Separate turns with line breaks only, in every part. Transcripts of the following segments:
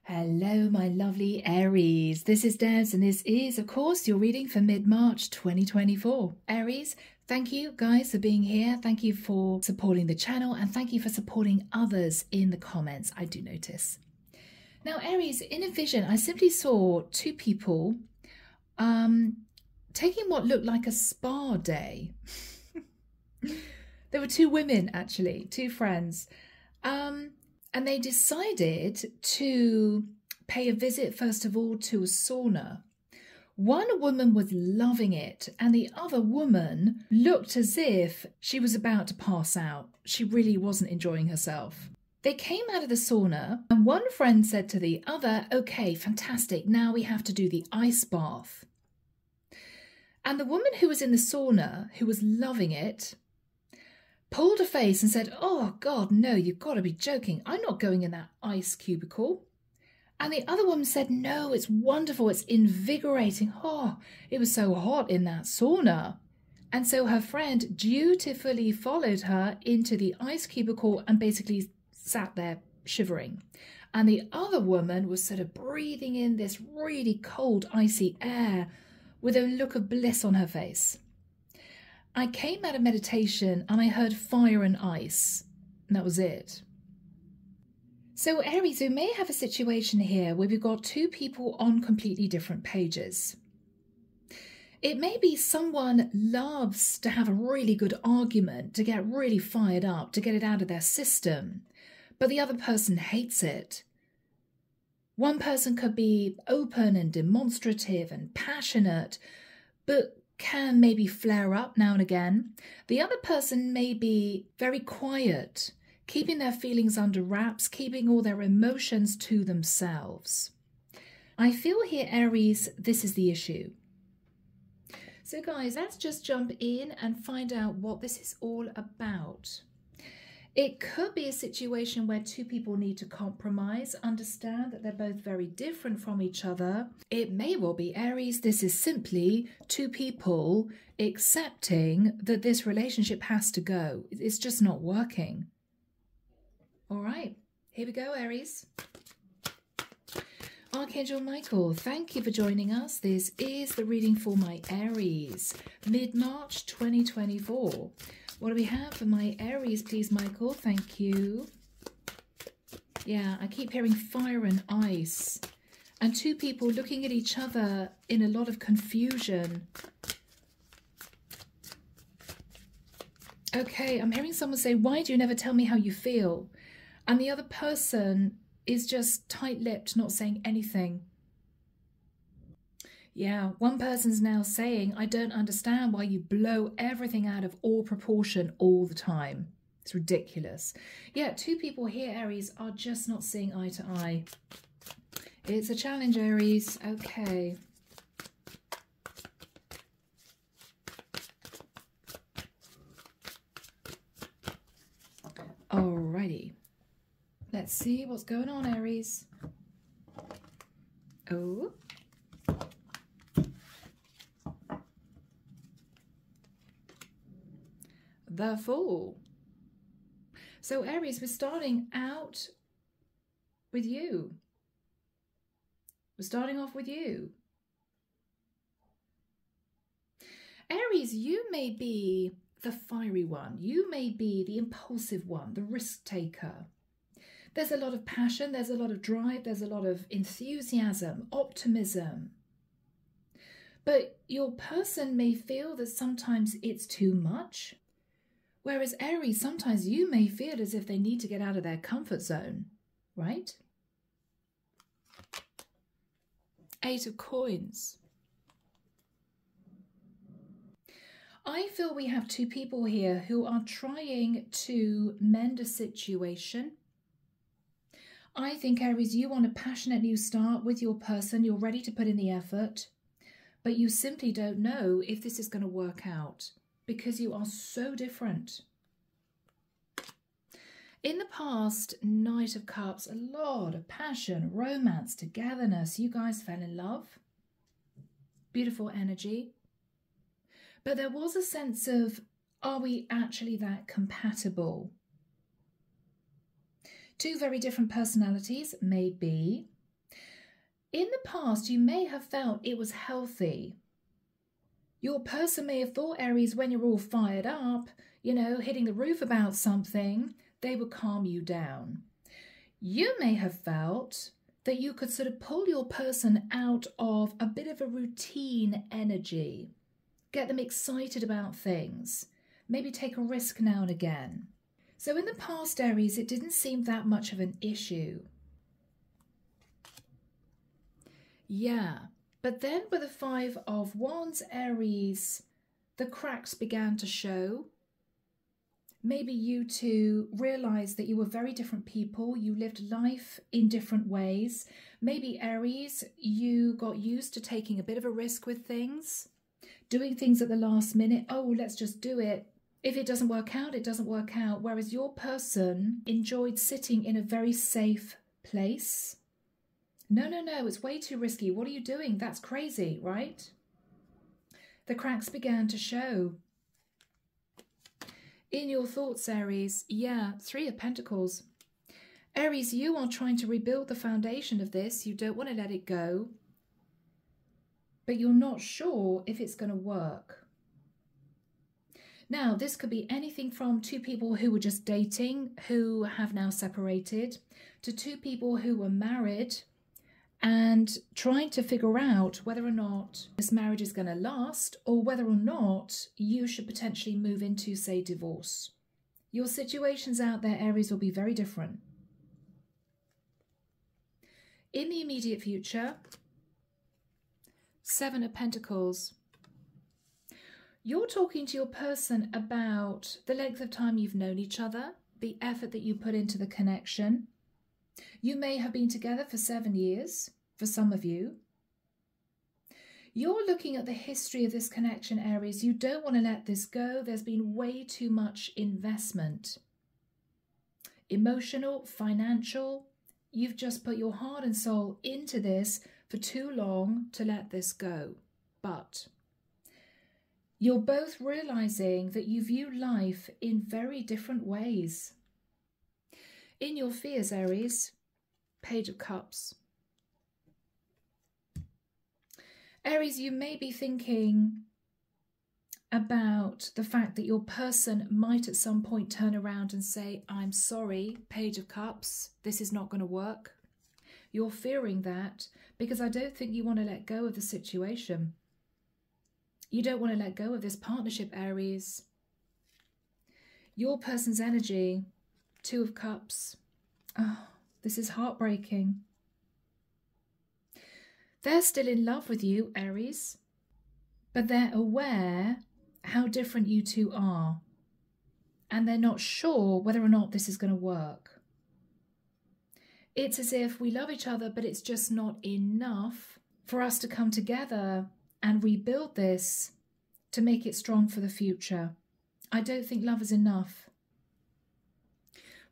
Hello, my lovely Aries. This is Debs, and this is, of course, your reading for mid-March 2024. Aries, thank you guys for being here. Thank you for supporting the channel, and thank you for supporting others in the comments. I do notice. Now, Aries, in a vision, I simply saw two people taking what looked like a spa day. There were two women, actually, two friends. And they decided to pay a visit, first of all, to a sauna. One woman was loving it, and the other woman looked as if she was about to pass out. She really wasn't enjoying herself. They came out of the sauna, and one friend said to the other, "Okay, fantastic, now we have to do the ice bath." And the woman who was in the sauna, who was loving it, pulled a face and said, "Oh God, no, you've got to be joking. I'm not going in that ice cubicle." And the other woman said, "No, it's wonderful. It's invigorating. Oh, it was so hot in that sauna." And so her friend dutifully followed her into the ice cubicle and basically sat there shivering. And the other woman was sort of breathing in this really cold, icy air with a look of bliss on her face. I came out of meditation and I heard fire and ice, and that was it. So Aries, we may have a situation here where we've got two people on completely different pages. It may be someone loves to have a really good argument, to get really fired up, to get it out of their system, but the other person hates it. One person could be open and demonstrative and passionate, but can maybe flare up now and again. The other person may be very quiet, keeping their feelings under wraps, keeping all their emotions to themselves. I feel here, Aries, this is the issue. So guys, let's just jump in and find out what this is all about. It could be a situation where two people need to compromise, understand that they're both very different from each other. It may well be, Aries, this is simply two people accepting that this relationship has to go. It's just not working. All right, here we go, Aries. Archangel Michael, thank you for joining us. This is the reading for my Aries, mid-March 2024. What do we have for my Aries, please, Michael? Thank you. Yeah, I keep hearing fire and ice. And two people looking at each other in a lot of confusion. Okay, I'm hearing someone say, "Why do you never tell me how you feel?" And the other person is just tight-lipped, not saying anything. Yeah, one person's now saying, "I don't understand why you blow everything out of all proportion all the time. It's ridiculous." Yeah, two people here, Aries, are just not seeing eye to eye. It's a challenge, Aries. Okay. Alrighty. Let's see what's going on, Aries. Oh. The Fool. So Aries, we're starting out with you. We're starting off with you. Aries, you may be the fiery one. You may be the impulsive one, the risk taker. There's a lot of passion, there's a lot of drive, there's a lot of enthusiasm, optimism. But your person may feel that sometimes it's too much. Whereas Aries, sometimes you may feel as if they need to get out of their comfort zone, right? Eight of Coins. I feel we have two people here who are trying to mend a situation. I think, Aries, you want a passionate new start with your person. You're ready to put in the effort, but you simply don't know if this is going to work out, because you are so different. In the past, Knight of Cups, a lot of passion, romance, togetherness. You guys fell in love. Beautiful energy. But there was a sense of, are we actually that compatible? Two very different personalities, maybe. In the past, you may have felt it was healthy. Your person may have thought, Aries, when you're all fired up, you know, hitting the roof about something, they would calm you down. You may have felt that you could sort of pull your person out of a bit of a routine energy, get them excited about things, maybe take a risk now and again. So in the past, Aries, it didn't seem that much of an issue. Yeah, but then with the Five of Wands, Aries, the cracks began to show. Maybe you two realized that you were very different people. You lived life in different ways. Maybe, Aries, you got used to taking a bit of a risk with things, doing things at the last minute. Oh, let's just do it. If it doesn't work out, it doesn't work out. Whereas your person enjoyed sitting in a very safe place. No, it's way too risky. What are you doing? That's crazy, right? The cracks began to show. In your thoughts, Aries, yeah, Three of Pentacles. Aries, you are trying to rebuild the foundation of this. You don't want to let it go, but you're not sure if it's going to work. Now, this could be anything from two people who were just dating, who have now separated, to two people who were married and trying to figure out whether or not this marriage is going to last, or whether or not you should potentially move into, say, divorce. Your situations out there, Aries, will be very different. In the immediate future, Seven of Pentacles. You're talking to your person about the length of time you've known each other, the effort that you put into the connection. You may have been together for 7 years, for some of you. You're looking at the history of this connection, Aries. You don't want to let this go. There's been way too much investment. Emotional, financial. You've just put your heart and soul into this for too long to let this go. But you're both realizing that you view life in very different ways. In your fears, Aries, Page of Cups. Aries, you may be thinking about the fact that your person might at some point turn around and say, I'm sorry, Page of Cups, this is not going to work. You're fearing that because I don't think you want to let go of the situation. You don't want to let go of this partnership, Aries. Your person's energy, Two of Cups. Oh, this is heartbreaking. They're still in love with you, Aries, but they're aware how different you two are, and they're not sure whether or not this is going to work. It's as if we love each other, but it's just not enough for us to come together and rebuild this to make it strong for the future. I don't think love is enough.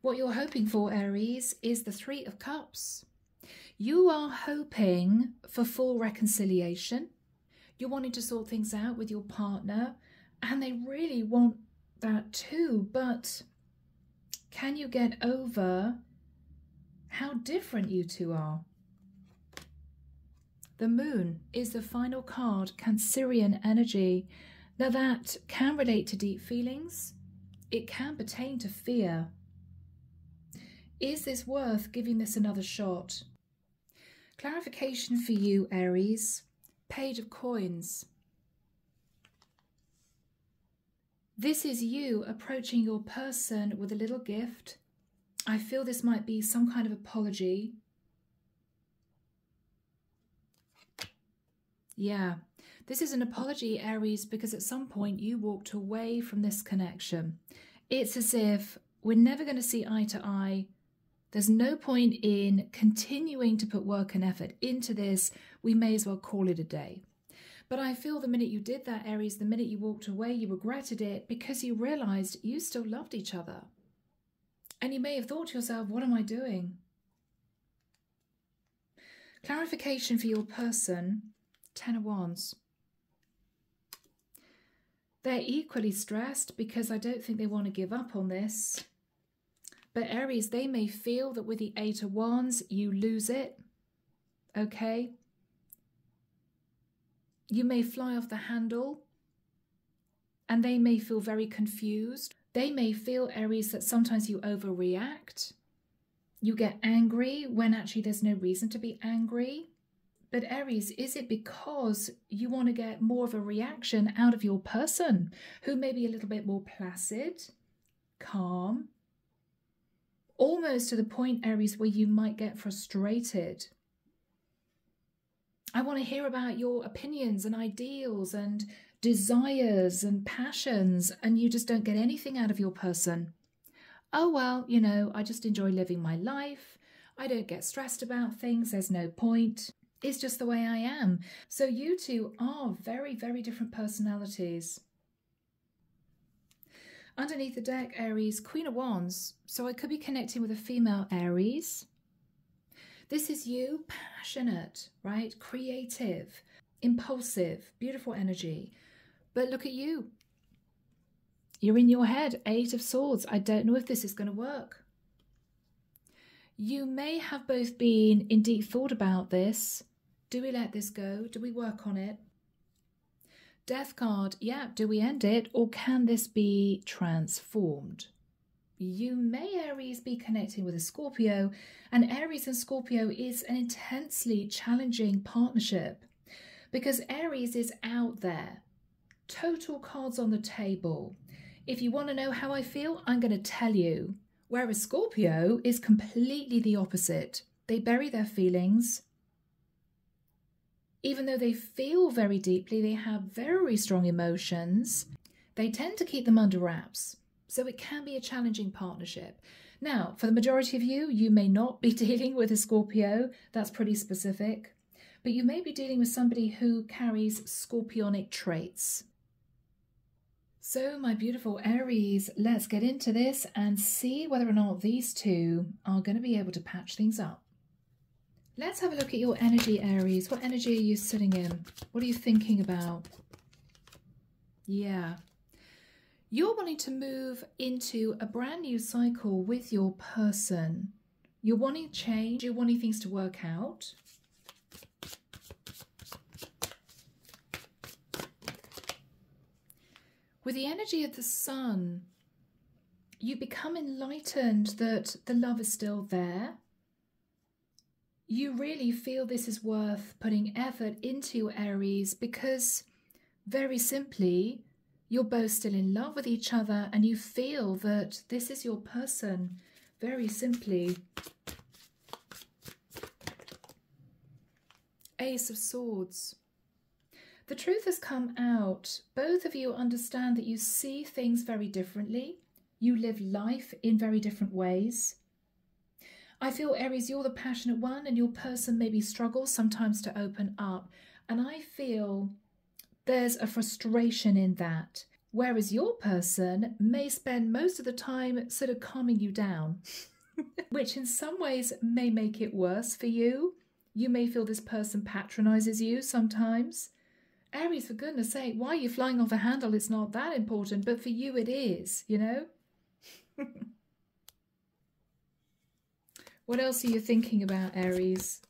What you're hoping for, Aries, is the Three of Cups. You are hoping for full reconciliation. You're wanting to sort things out with your partner, and they really want that too. But can you get over how different you two are? The Moon is the final card, Cancerian energy. Now that can relate to deep feelings. It can pertain to fear. Is this worth giving this another shot? Clarification for you, Aries. Page of Coins. This is you approaching your person with a little gift. I feel this might be some kind of apology. Yeah, this is an apology, Aries, because at some point you walked away from this connection. It's as if we're never going to see eye to eye. There's no point in continuing to put work and effort into this. We may as well call it a day. But I feel the minute you did that, Aries, the minute you walked away, you regretted it because you realized you still loved each other. And you may have thought to yourself, what am I doing? Clarification for your person, Ten of Wands. They're equally stressed because I don't think they want to give up on this. But Aries, they may feel that with the Eight of Wands, you lose it. okay? You may fly off the handle and they may feel very confused. They may feel, Aries, that sometimes you overreact. You get angry when actually there's no reason to be angry. But Aries, is it because you want to get more of a reaction out of your person who may be a little bit more placid, calm, almost to the point, Aries, where you might get frustrated? I want to hear about your opinions and ideals and desires and passions, and you just don't get anything out of your person. Oh, well, you know, I just enjoy living my life. I don't get stressed about things. There's no point. It's just the way I am. So you two are very, very different personalities. Underneath the deck, Aries, Queen of Wands. So I could be connecting with a female Aries. This is you, passionate, right? Creative, impulsive, beautiful energy. But look at you. You're in your head, 8 of Swords. I don't know if this is going to work. You may have both been in deep thought about this. Do we let this go? Do we work on it? Death card, yeah, do we end it? Or can this be transformed? You may, Aries, be connecting with a Scorpio, and Aries and Scorpio is an intensely challenging partnership because Aries is out there. Total cards on the table. If you want to know how I feel, I'm going to tell you. Whereas Scorpio is completely the opposite. They bury their feelings. Even though they feel very deeply, they have very strong emotions. They tend to keep them under wraps. So it can be a challenging partnership. Now, for the majority of you, you may not be dealing with a Scorpio. That's pretty specific. But you may be dealing with somebody who carries scorpionic traits. So, my beautiful Aries, let's get into this and see whether or not these two are going to be able to patch things up. Let's have a look at your energy, Aries. What energy are you sitting in? What are you thinking about? Yeah. You're wanting to move into a brand new cycle with your person. You're wanting change. You're wanting things to work out. With the energy of the sun, you become enlightened that the love is still there. You really feel this is worth putting effort into, Aries, because very simply, you're both still in love with each other and you feel that this is your person. Very simply. Ace of Swords. The truth has come out. Both of you understand that you see things very differently. You live life in very different ways. I feel, Aries, you're the passionate one and your person maybe struggles sometimes to open up. And I feel there's a frustration in that. Whereas your person may spend most of the time sort of calming you down, which in some ways may make it worse for you. You may feel this person patronizes you sometimes. Aries, for goodness sake, why are you flying off the handle? It's not that important, but for you it is, you know? What else are you thinking about, Aries?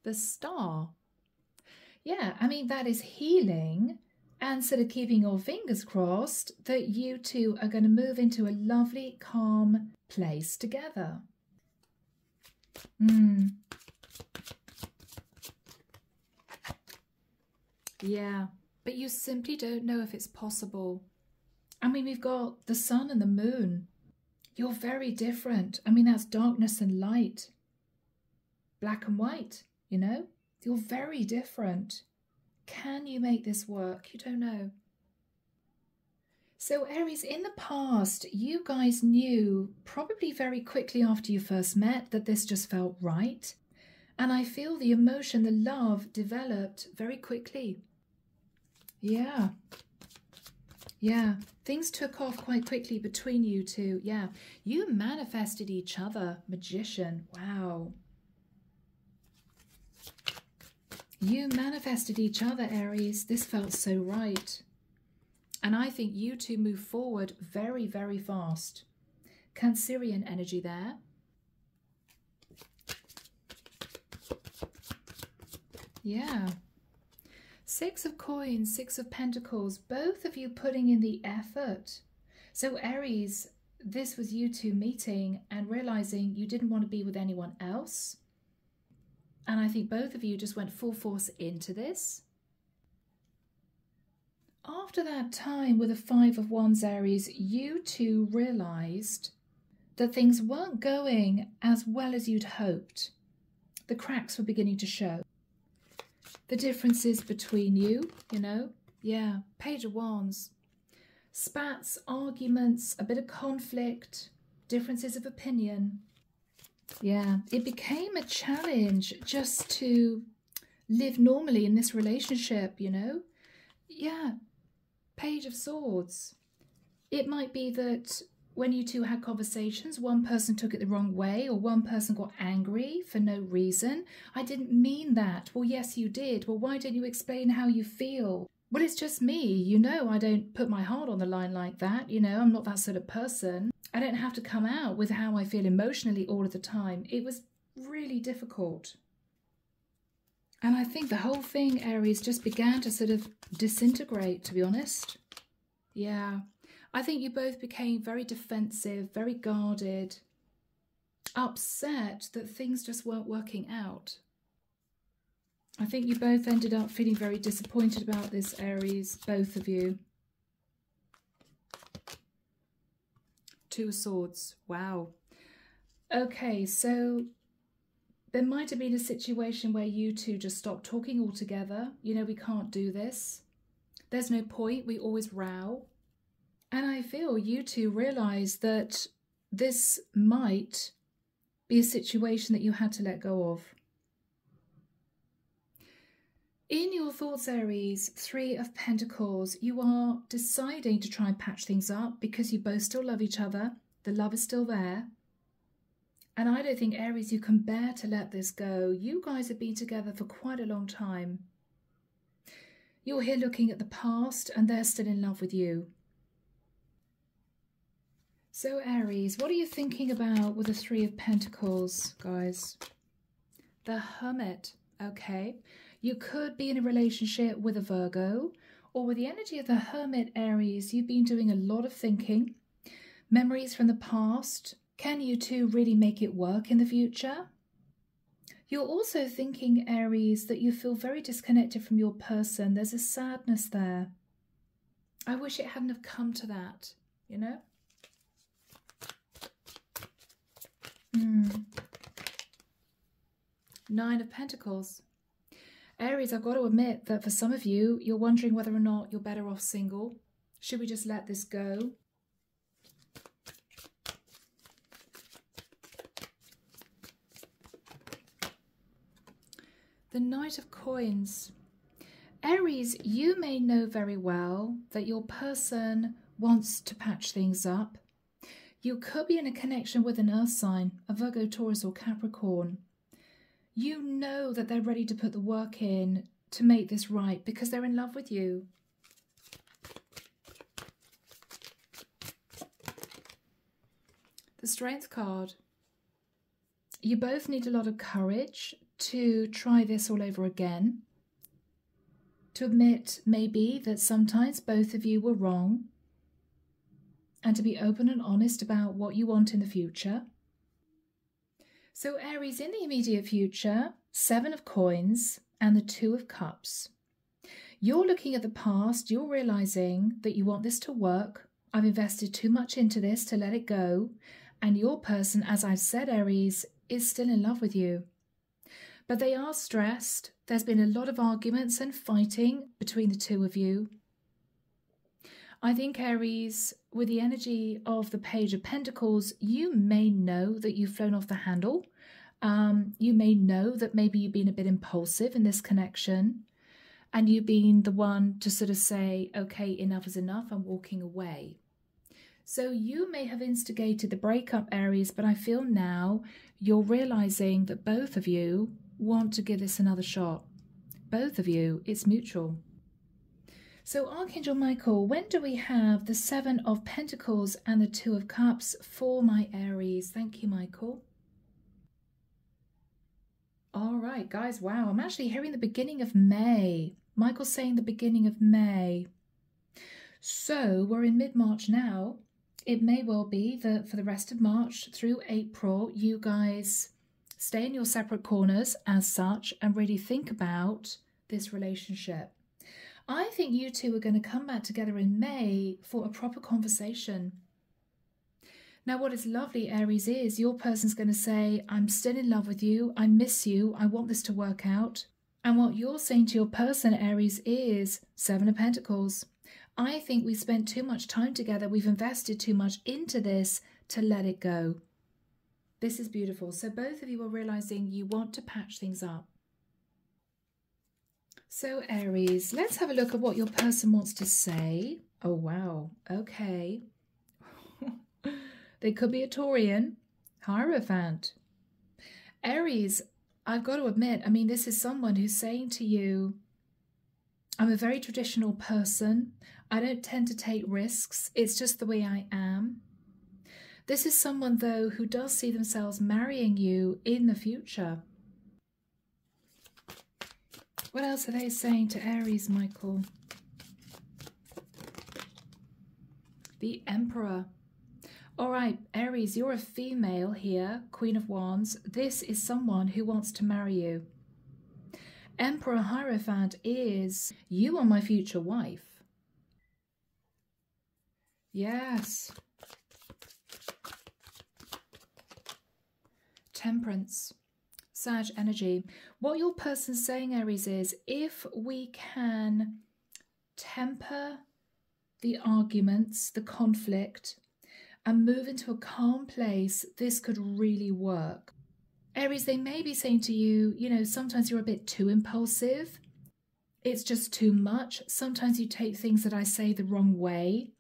The Star. Yeah, I mean, that is healing and sort of keeping your fingers crossed that you two are going to move into a lovely, calm place together. Yeah, but you simply don't know if it's possible. I mean, we've got the sun and the moon. You're very different. I mean, that's darkness and light. Black and white, you know? You're very different. Can you make this work? You don't know. So, Aries, in the past, you guys knew probably very quickly after you first met that this just felt right. And I feel the emotion, the love developed very quickly. Yeah. Yeah. Things took off quite quickly between you two. Yeah. You manifested each other. Magician. Wow. You manifested each other, Aries. This felt so right. And I think you two move forward very, very fast. Cancerian energy there. Yeah. Six of Coins, Six of Pentacles, both of you putting in the effort. So Aries, this was you two meeting and realizing you didn't want to be with anyone else. And I think both of you just went full force into this. After that time with the Five of Wands, Aries, you two realized that things weren't going as well as you'd hoped. The cracks were beginning to show. The differences between you, you know, yeah, Page of Wands. Spats, arguments, a bit of conflict, differences of opinion. Yeah, it became a challenge just to live normally in this relationship, you know. Yeah, Page of Swords. It might be that when you two had conversations, one person took it the wrong way or one person got angry for no reason. I didn't mean that. Well, yes, you did. Well, why don't you explain how you feel? Well, it's just me. You know, I don't put my heart on the line like that. You know, I'm not that sort of person. I don't have to come out with how I feel emotionally all of the time. It was really difficult. And I think the whole thing, Aries, just began to sort of disintegrate, to be honest. Yeah. I think you both became very defensive, very guarded, upset that things just weren't working out. I think you both ended up feeling very disappointed about this, Aries, both of you. Two of Swords. Wow. Okay, so there might have been a situation where you two just stopped talking altogether. You know, we can't do this. There's no point. We always row. And I feel you two realised that this might be a situation that you had to let go of. In your thoughts, Aries, Three of Pentacles, you are deciding to try and patch things up because you both still love each other. The love is still there. And I don't think, Aries, you can bear to let this go. You guys have been together for quite a long time. You're here looking at the past and they're still in love with you. So, Aries, what are you thinking about with the Three of Pentacles, guys? The Hermit, okay. You could be in a relationship with a Virgo, or with the energy of the Hermit, Aries, you've been doing a lot of thinking. Memories from the past. Can you two really make it work in the future? You're also thinking, Aries, that you feel very disconnected from your person. There's a sadness there. I wish it hadn't have come to that, you know? Nine of Pentacles. Aries, I've got to admit that for some of you, you're wondering whether or not you're better off single. Should we just let this go? The Knight of Coins. Aries, you may know very well that your person wants to patch things up. You could be in a connection with an earth sign, a Virgo, Taurus or Capricorn. You know that they're ready to put the work in to make this right because they're in love with you. The Strength card. You both need a lot of courage to try this all over again. To admit maybe that sometimes both of you were wrong. And to be open and honest about what you want in the future. So Aries, in the immediate future, Seven of Coins and the Two of Cups. You're looking at the past, you're realizing that you want this to work. I've invested too much into this to let it go. And your person, as I've said, Aries, is still in love with you. But they are stressed. There's been a lot of arguments and fighting between the two of you. I think, Aries, with the energy of the Page of Pentacles, you may know that you've flown off the handle. You may know that maybe you've been a bit impulsive in this connection and you've been the one to sort of say, okay, enough is enough, I'm walking away. So you may have instigated the breakup, Aries, but I feel now you're realizing that both of you want to give this another shot. Both of you, it's mutual. So Archangel Michael, when do we have the Seven of Pentacles and the Two of Cups for my Aries? Thank you, Michael. All right, guys, wow. I'm actually hearing the beginning of May. Michael's saying the beginning of May. So we're in mid-March now. It may well be that for the rest of March through April, you guys stay in your separate corners as such and really think about this relationship. I think you two are going to come back together in May for a proper conversation. Now, what is lovely, Aries, is your person's going to say, I'm still in love with you, I miss you, I want this to work out. And what you're saying to your person, Aries, is 7 of Pentacles. I think we spent too much time together, we've invested too much into this to let it go. This is beautiful. So both of you are realizing you want to patch things up. So Aries, let's have a look at what your person wants to say. Oh, wow. Okay. They could be a Taurian, Hierophant. Aries, I've got to admit, I mean, this is someone who's saying to you, I'm a very traditional person. I don't tend to take risks. It's just the way I am. This is someone, though, who does see themselves marrying you in the future. What else are they saying to Aries, Michael? The Emperor. All right, Aries, you're a female here, Queen of Wands. This is someone who wants to marry you. Emperor Hierophant is, you are my future wife. Yes. Temperance. Sag energy. What your person's saying, Aries, is if we can temper the arguments, the conflict, and move into a calm place, this could really work. Aries, they may be saying to you, you know, sometimes you're a bit too impulsive. It's just too much. Sometimes you take things that I say the wrong way.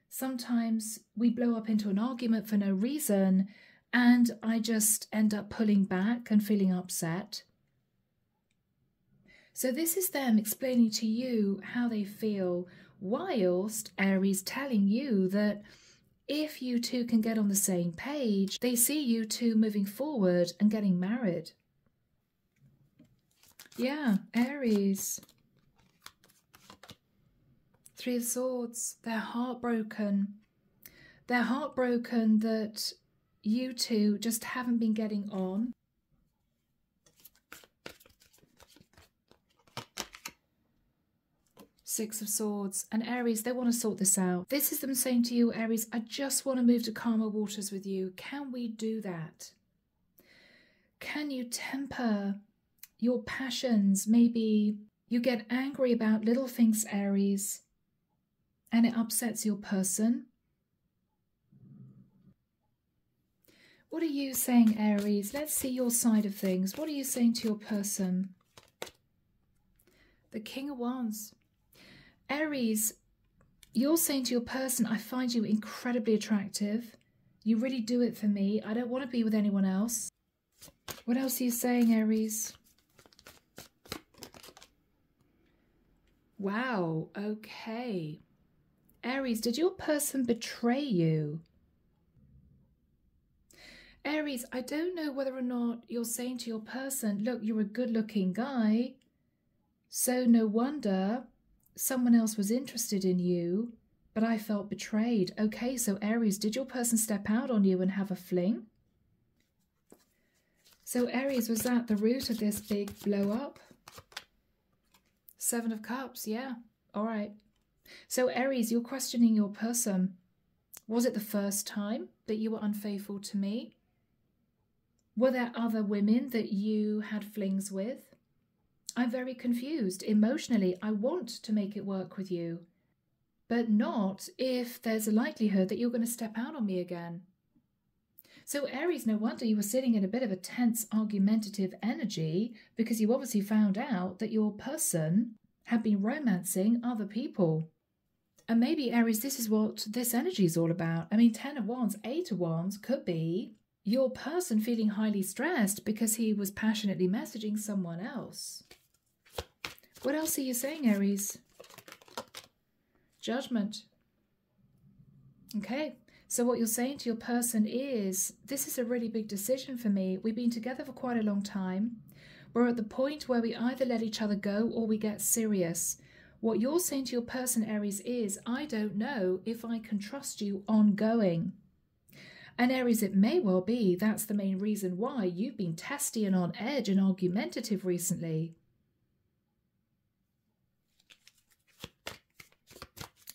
Sometimes we blow up into an argument for no reason, and I just end up pulling back and feeling upset. So this is them explaining to you how they feel, whilst Aries telling you that if you two can get on the same page, they see you two moving forward and getting married. Yeah, Aries. 3 of Swords. They're heartbroken. They're heartbroken that you two just haven't been getting on. Six of Swords. And Aries, they want to sort this out. This is them saying to you, Aries, I just want to move to calmer waters with you. Can we do that? Can you temper your passions? Maybe you get angry about little things, Aries, and it upsets your person. What are you saying, Aries? Let's see your side of things. What are you saying to your person? The King of Wands. Aries, you're saying to your person, I find you incredibly attractive. You really do it for me. I don't want to be with anyone else. What else are you saying, Aries? Wow, okay. Aries, did your person betray you? Aries, I don't know whether or not you're saying to your person, look, you're a good-looking guy, so no wonder someone else was interested in you, but I felt betrayed. Okay, so Aries, did your person step out on you and have a fling? So Aries, was that the root of this big blow up? 7 of Cups, yeah. All right. So Aries, you're questioning your person. Was it the first time that you were unfaithful to me? Were there other women that you had flings with? I'm very confused. Emotionally, I want to make it work with you, but not if there's a likelihood that you're going to step out on me again. So Aries, no wonder you were sitting in a bit of a tense, argumentative energy because you obviously found out that your person had been romancing other people. And maybe, Aries, this is what this energy is all about. I mean, 10 of Wands, 8 of Wands could be your person feeling highly stressed because he was passionately messaging someone else. What else are you saying, Aries? Judgment. Okay, so what you're saying to your person is, this is a really big decision for me. We've been together for quite a long time. We're at the point where we either let each other go or we get serious. What you're saying to your person, Aries, is, I don't know if I can trust you ongoing. And Aries, it may well be that's the main reason why you've been testy and on edge and argumentative recently.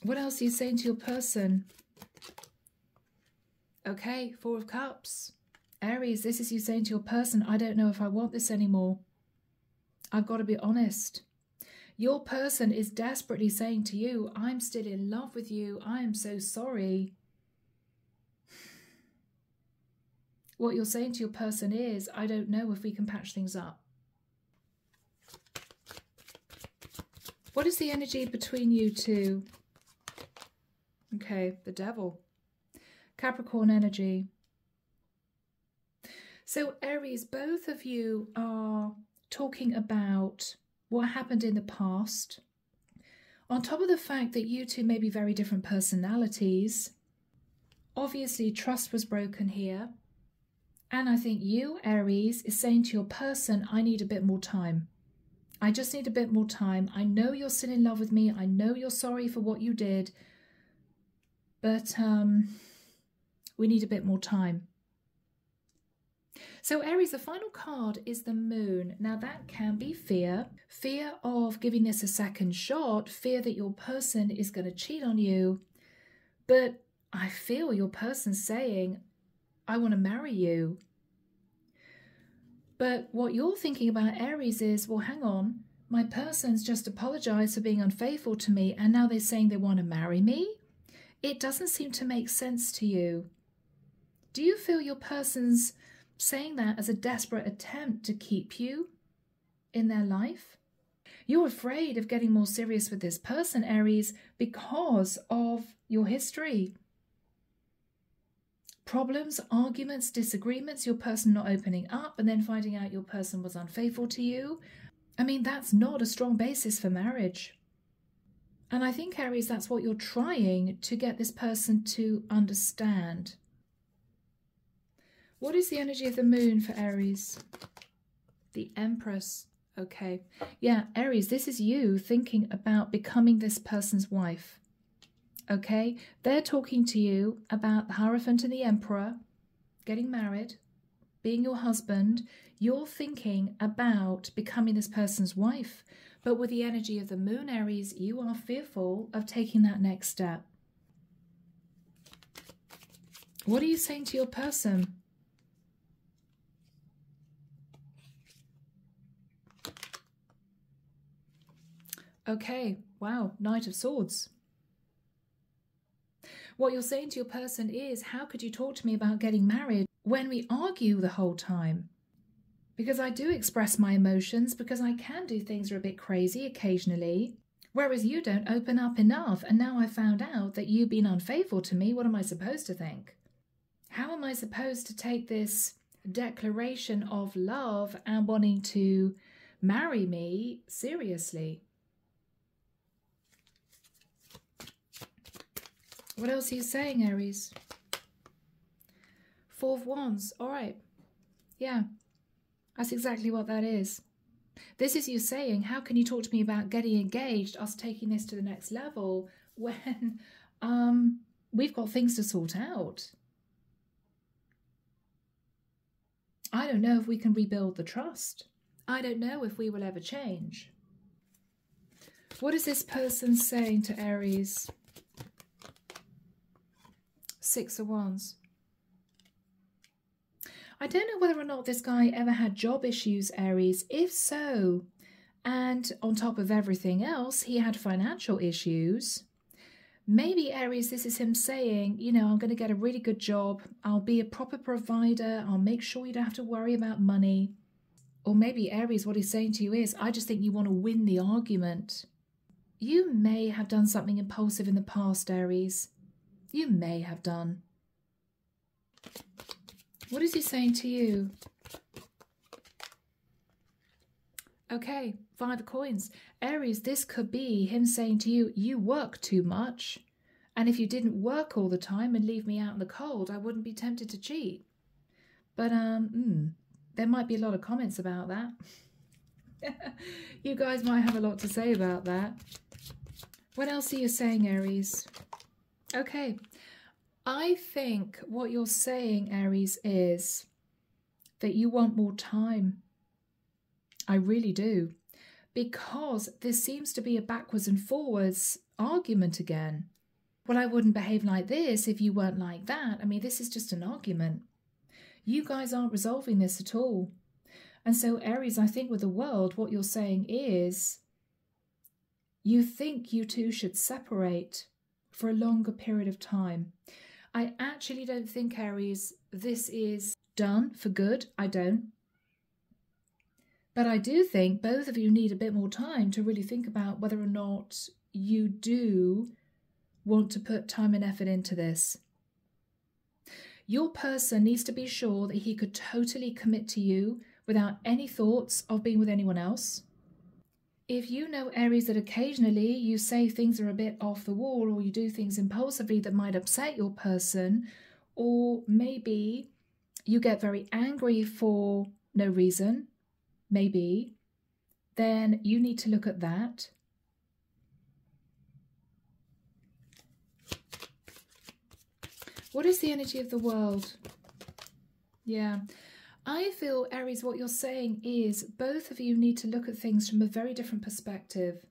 What else are you saying to your person? Okay, Four of Cups. Aries, this is you saying to your person, I don't know if I want this anymore. I've got to be honest. Your person is desperately saying to you, I'm still in love with you. I am so sorry. What you're saying to your person is, I don't know if we can patch things up. What is the energy between you two? Okay, the Devil. Capricorn energy. So Aries, both of you are talking about what happened in the past. On top of the fact that you two may be very different personalities, obviously trust was broken here. And I think you, Aries, is saying to your person, I need a bit more time. I just need a bit more time. I know you're still in love with me. I know you're sorry for what you did. But we need a bit more time. So Aries, the final card is the Moon. Now that can be fear. Fear of giving this a second shot. Fear that your person is going to cheat on you. But I feel your person saying, I want to marry you. But what you're thinking about, Aries, is, well, hang on. My person's just apologized for being unfaithful to me, and now they're saying they want to marry me? It doesn't seem to make sense to you. Do you feel your person's saying that as a desperate attempt to keep you in their life? You're afraid of getting more serious with this person, Aries, because of your history. Problems, arguments, disagreements, your person not opening up and then finding out your person was unfaithful to you. I mean, that's not a strong basis for marriage. And I think, Aries, that's what you're trying to get this person to understand. What is the energy of the Moon for Aries? The Empress. Okay. Yeah, Aries, this is you thinking about becoming this person's wife. Okay? They're talking to you about the Hierophant and the Emperor, getting married, being your husband. You're thinking about becoming this person's wife. But with the energy of the Moon, Aries, you are fearful of taking that next step. What are you saying to your person? Okay, wow, Knight of Swords. What you're saying to your person is, how could you talk to me about getting married when we argue the whole time? Because I do express my emotions, because I can do things that are a bit crazy occasionally, whereas you don't open up enough. And now I found out that you've been unfaithful to me. What am I supposed to think? How am I supposed to take this declaration of love and wanting to marry me seriously? What else are you saying, Aries? Four of Wands. All right. Yeah. That's exactly what that is. This is you saying, how can you talk to me about getting engaged, us taking this to the next level, when we've got things to sort out? I don't know if we can rebuild the trust. I don't know if we will ever change. What is this person saying to Aries? Six of Wands. I don't know whether or not this guy ever had job issues, Aries. If so, and on top of everything else, he had financial issues, maybe, Aries, this is him saying, you know, I'm going to get a really good job. I'll be a proper provider. I'll make sure you don't have to worry about money. Or maybe, Aries, what he's saying to you is, I just think you want to win the argument. You may have done something impulsive in the past, Aries. You may have done. What is he saying to you? Okay, Five of Coins. Aries, this could be him saying to you, you work too much. And if you didn't work all the time and leave me out in the cold, I wouldn't be tempted to cheat. But there might be a lot of comments about that. You guys might have a lot to say about that. What else are you saying, Aries? Okay. I think what you're saying, Aries, is that you want more time. I really do. Because there seems to be a backwards and forwards argument again. Well, I wouldn't behave like this if you weren't like that. I mean, this is just an argument. You guys aren't resolving this at all. And so, Aries, I think with the world, what you're saying is you think you two should separate for a longer period of time. I actually don't think, Aries, this is done for good. I don't. But I do think both of you need a bit more time to really think about whether or not you do want to put time and effort into this. Your person needs to be sure that he could totally commit to you without any thoughts of being with anyone else. If you know, Aries, that occasionally you say things are a bit off the wall or you do things impulsively that might upset your person, or maybe you get very angry for no reason, maybe, then you need to look at that. What is the energy of the world? Yeah. I feel, Aries, what you're saying is both of you need to look at things from a very different perspective.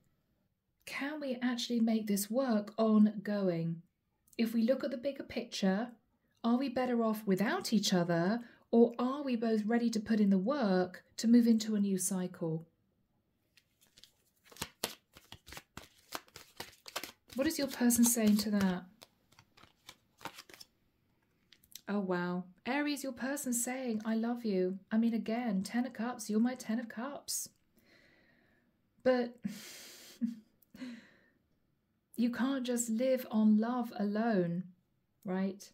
Can we actually make this work ongoing? If we look at the bigger picture, are we better off without each other, or are we both ready to put in the work to move into a new cycle? What is your person saying to that? Oh, wow. Aries, your person's saying, I love you. I mean, again, 10 of Cups, you're my 10 of Cups. But you can't just live on love alone, right?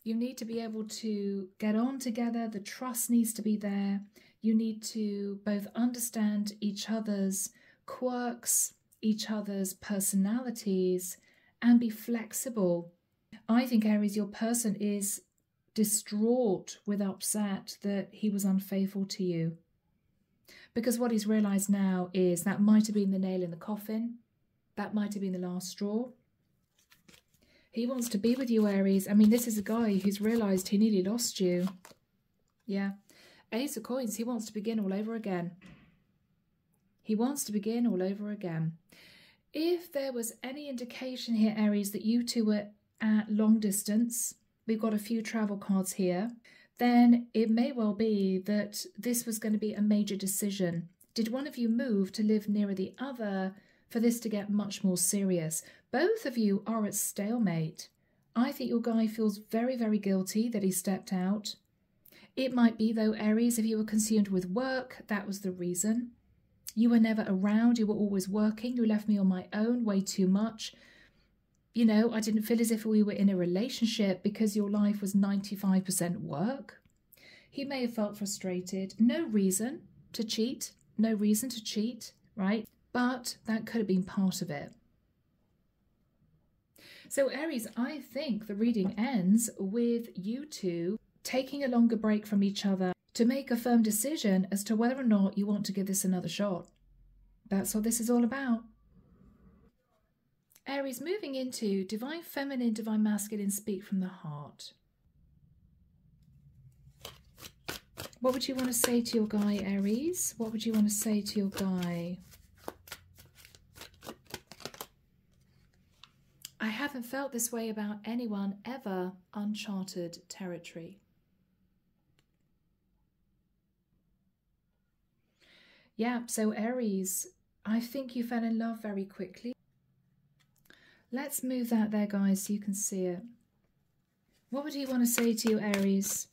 You need to be able to get on together. The trust needs to be there. You need to both understand each other's quirks, each other's personalities, and be flexible. I think, Aries, your person is distraught with upset that he was unfaithful to you. Because what he's realised now is that might have been the nail in the coffin. That might have been the last straw. He wants to be with you, Aries. I mean, this is a guy who's realised he nearly lost you. Yeah. Ace of Coins, he wants to begin all over again. He wants to begin all over again. If there was any indication here, Aries, that you two were at long distance, we've got a few travel cards here, then it may well be that this was going to be a major decision. Did one of you move to live nearer the other for this to get much more serious? Both of you are at stalemate. I think your guy feels very, very guilty that he stepped out. It might be, though, Aries, if you were consumed with work, that was the reason. You were never around, you were always working, you left me on my own way too much. You know, I didn't feel as if we were in a relationship because your life was 95% work. He may have felt frustrated. No reason to cheat. No reason to cheat, right? But that could have been part of it. So, Aries, I think the reading ends with you two taking a longer break from each other to make a firm decision as to whether or not you want to give this another shot. That's what this is all about. Aries, moving into Divine Feminine, Divine Masculine, Speak from the Heart. What would you want to say to your guy, Aries? What would you want to say to your guy? I haven't felt this way about anyone ever. Uncharted territory. Yeah, so Aries, I think you fell in love very quickly. Let's move that there, guys, so you can see it. What would you want to say to you, Aries?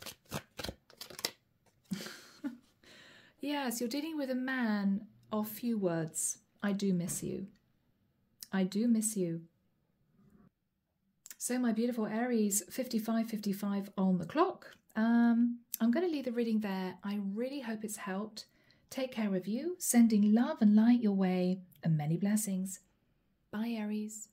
Yes, you're dealing with a man of few words. I do miss you. I do miss you. So, my beautiful Aries, 55:55 on the clock. I'm going to leave the reading there. I really hope it's helped. Take care of you, sending love and light your way, and many blessings. Bye, Aries.